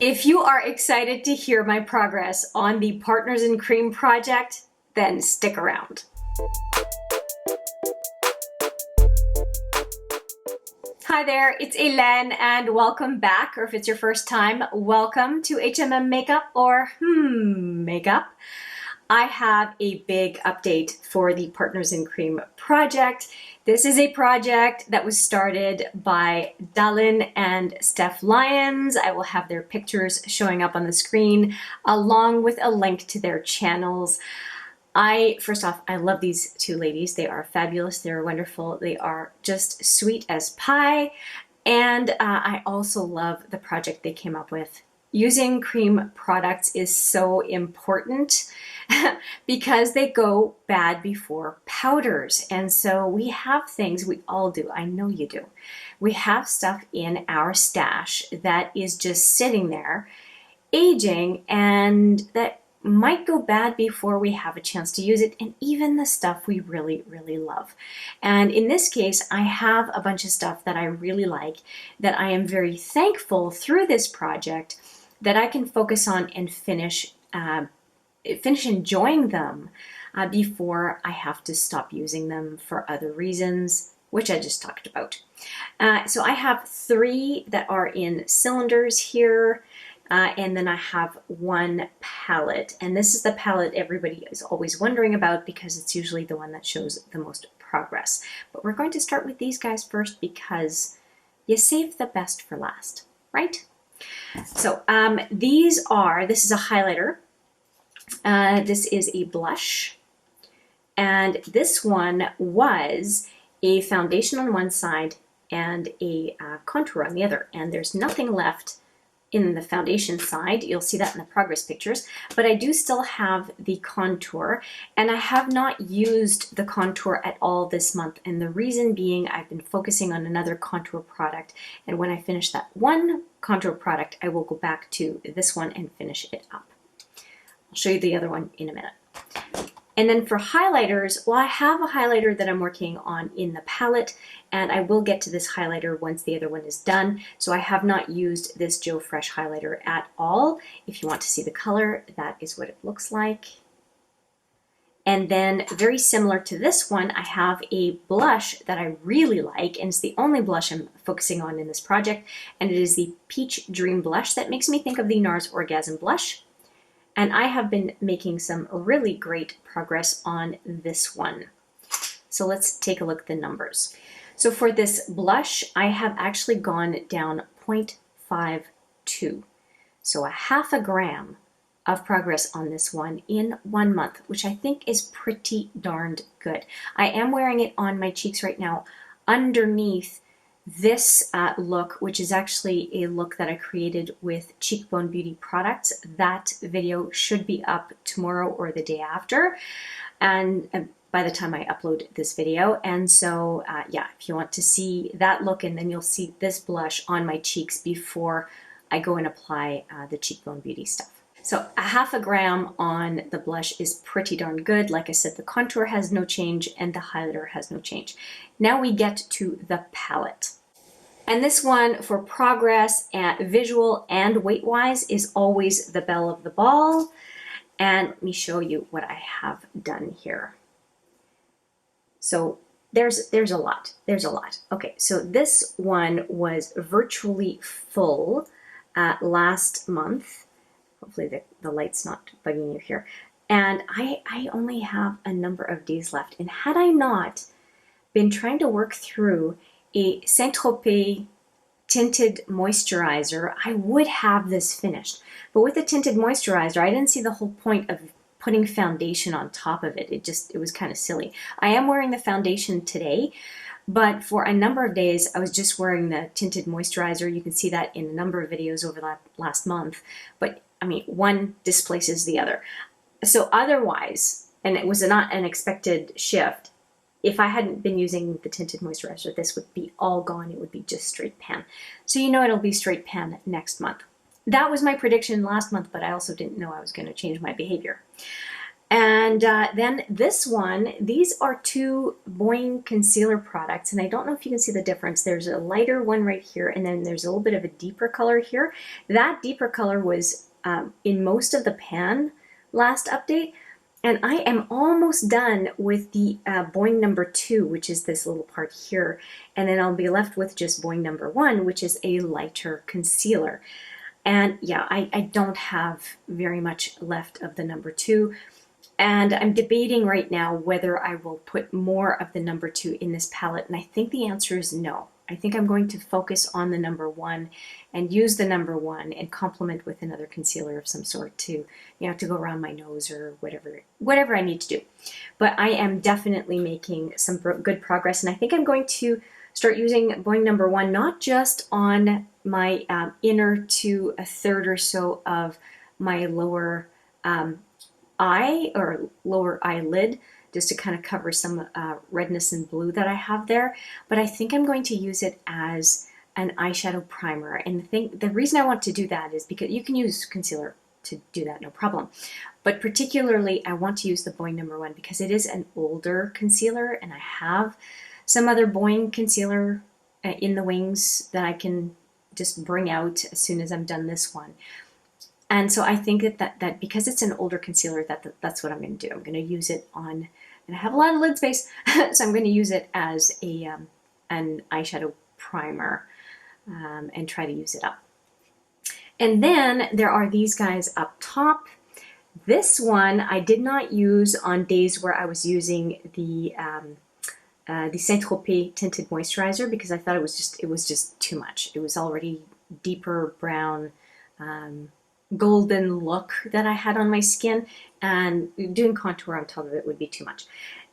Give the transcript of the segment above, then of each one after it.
If you are excited to hear my progress on the Partners in Cream project, then stick around. Hi there, it's Hélène and welcome back, or if it's your first time, welcome to HMM Makeup or Makeup. I have a big update for the Partners in Cream project. This is a project that was started by DaLin and Steph Lyons. I will have their pictures showing up on the screen along with a link to their channels. First off, I love these two ladies. They are fabulous. They're wonderful. They are just sweet as pie. And I also love the project they came up with. Using cream products is so important because they go bad before powders. And so we have things, we all do, I know you do. We have stuff in our stash that is just sitting there, aging, and that might go bad before we have a chance to use it, and even the stuff we really, really love. And in this case, I have a bunch of stuff that I really like, that I am very thankful through this project that I can focus on and finish enjoying them before I have to stop using them for other reasons, which I just talked about. So I have 3 that are in cylinders here, and then I have 1 palette. And this is the palette everybody is always wondering about because it's usually the one that shows the most progress. But we're going to start with these guys first because you save the best for last, right? So this is a highlighter, this is a blush, and this one was a foundation on one side and a contour on the other, and there's nothing left in the foundation side. You'll see that in the progress pictures, but I do still have the contour, and I have not used the contour at all this month, and the reason being I've been focusing on another contour product, and when I finish that one contour product, I will go back to this one and finish it up. I'll show you the other one in a minute. And then for highlighters, well, I have a highlighter that I'm working on in the palette, and I will get to this highlighter once the other one is done. So I have not used this Joe Fresh highlighter at all. If you want to see the color, that is what it looks like. And then very similar to this one, I have a blush that I really like, and it's the only blush I'm focusing on in this project, and it is the Peach Dream Blush that makes me think of the NARS Orgasm Blush. And I have been making some really great progress on this one. So let's take a look at the numbers. So for this blush, I have actually gone down 0.52. So a half a gram of progress on this one in 1 month, which I think is pretty darned good. I am wearing it on my cheeks right now underneath this look, which is actually a look that I created with Cheekbone Beauty products. That video should be up tomorrow or the day after, and by the time I upload this video. And so yeah, if you want to see that look, and then you'll see this blush on my cheeks before I go and apply the Cheekbone Beauty stuff. So a half a gram on the blush is pretty darn good. Like I said, the contour has no change and the highlighter has no change. Now we get to the palette. And this one for progress and visual and weight-wise is always the belle of the ball. And let me show you what I have done here. So there's a lot. Okay, so this one was virtually full last month. Hopefully the light's not bugging you here. And I only have a number of days left. And had I not been trying to work through a Saint-Tropez tinted moisturizer, I would have this finished. But with the tinted moisturizer, I didn't see the whole point of putting foundation on top of it. It was kind of silly. I am wearing the foundation today, but for a number of days, I was just wearing the tinted moisturizer. You can see that in a number of videos over the last month. But I mean, one displaces the other. So otherwise, and it was not an expected shift, if I hadn't been using the tinted moisturizer, this would be all gone. It would be just straight pan. So you know it'll be straight pan next month. That was my prediction last month, but I also didn't know I was going to change my behavior. And then this one, these are two Boiing concealer products, and I don't know if you can see the difference. There's a lighter one right here, and then there's a little bit of a deeper color here. That deeper color was in most of the pan last update, and I am almost done with the Boiing number 2, which is this little part here, and then I'll be left with just Boiing number 1, which is a lighter concealer. And yeah, I don't have very much left of the number 2. And I'm debating right now whether I will put more of the number 2 in this palette, and I think the answer is no. I think I'm going to focus on the number 1 and use the number 1 and complement with another concealer of some sort to, to go around my nose or whatever I need to do. But I am definitely making some good progress, and I think I'm going to start using Boiing number 1 not just on my inner to a third or so of my lower eye or lower eyelid, just to kind of cover some redness and blue that I have there. But I think I'm going to use it as an eyeshadow primer. And the reason I want to do that is because you can use concealer to do that, no problem. But particularly, I want to use the Boiing number 1 because it is an older concealer, and I have some other Boiing concealer in the wings that I can just bring out as soon as I'm done this one. And so I think that because it's an older concealer, that's what I'm going to do. I'm going to use it on, and I have a lot of lid space, so I'm going to use it as an eyeshadow primer and try to use it up. And then there are these guys up top. This one I did not use on days where I was using the Saint-Tropez tinted moisturizer because I thought it was just too much. It was already deeper brown, golden look that I had on my skin, and doing contour on top of it would be too much.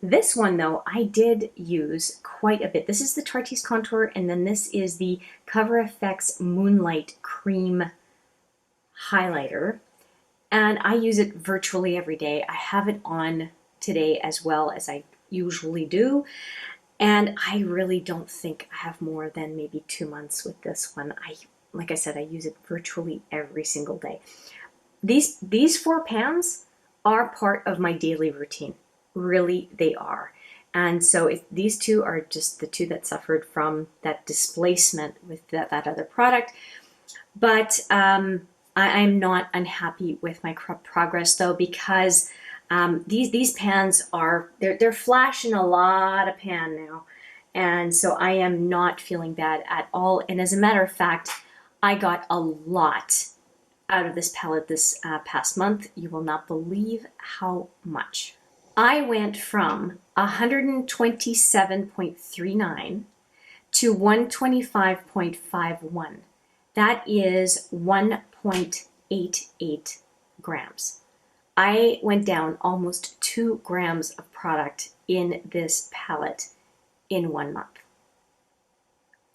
This one though, I did use quite a bit. This is the Tarteist contour, and then this is the Cover FX Moonlight cream highlighter, and I use it virtually every day. I have it on today as well as I usually do, and I really don't think I have more than maybe 2 months with this one. Like I said, I use it virtually every single day. These 4 pans are part of my daily routine. Really, they are. And so if these 2 are just the 2 that suffered from that displacement with that other product. But I'm not unhappy with my progress though, because these pans they're flashing a lot of pan now. And so I am not feeling bad at all. And as a matter of fact, I got a lot out of this palette this past month. You will not believe how much. I went from 127.39 to 125.51. That is 1.88 grams. I went down almost 2 grams of product in this palette in 1 month.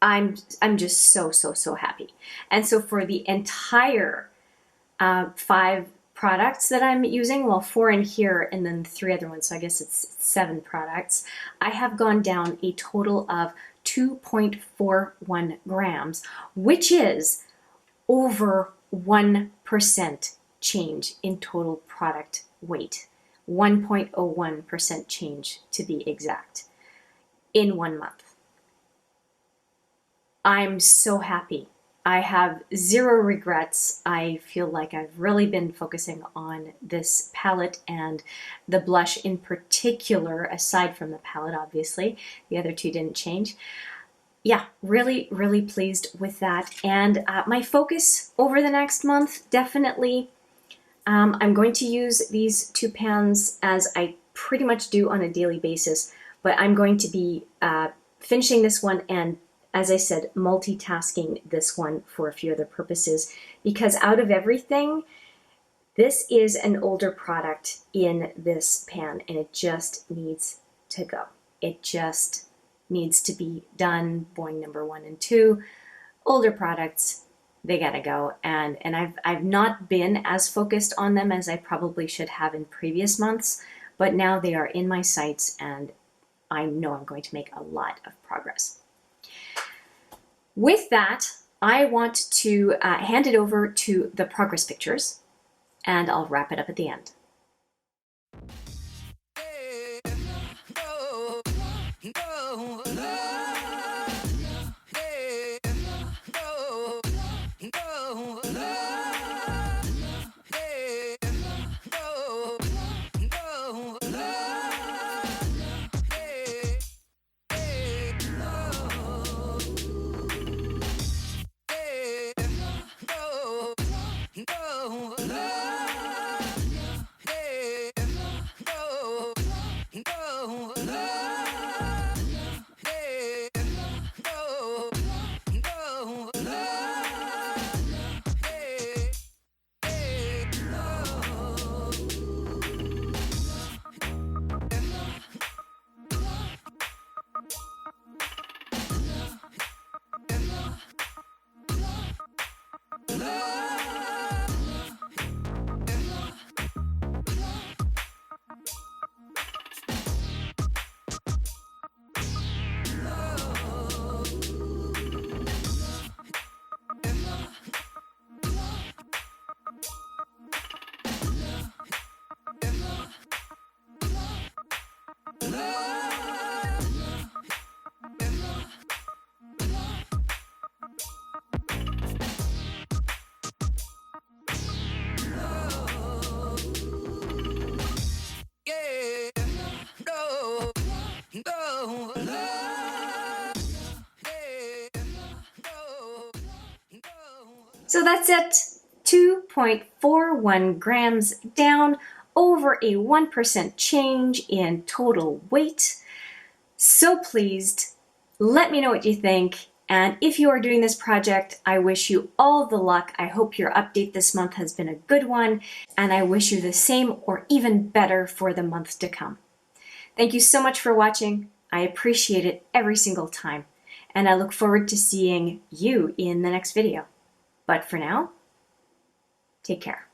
I'm just so happy. And so for the entire 5 products that I'm using, well, 4 in here and then 3 other ones, so I guess it's 7 products, I have gone down a total of 2.41 grams, which is over 1% change in total product weight. 1.01% change to be exact in 1 month. I'm so happy. I have 0 regrets. I feel like I've really been focusing on this palette and the blush in particular, aside from the palette, obviously. The other 2 didn't change. Yeah, really pleased with that. And my focus over the next month, definitely, I'm going to use these 2 pans as I pretty much do on a daily basis, but I'm going to be finishing this one and, as I said, multitasking this one for a few other purposes, because out of everything, this is an older product in this pan, and it just needs to go. It just needs to be done. Boiing number 1 and 2, older products, they gotta go. And I've not been as focused on them as I probably should have in previous months, but now they are in my sights, and I know I'm going to make a lot of progress. With that, I want to hand it over to the progress pictures, and I'll wrap it up at the end. So that's it, 2.41 grams down, over a 1% change in total weight. So pleased. Let me know what you think. And if you are doing this project, I wish you all the luck. I hope your update this month has been a good one, and I wish you the same or even better for the month to come. Thank you so much for watching. I appreciate it every single time, and I look forward to seeing you in the next video. But for now, take care.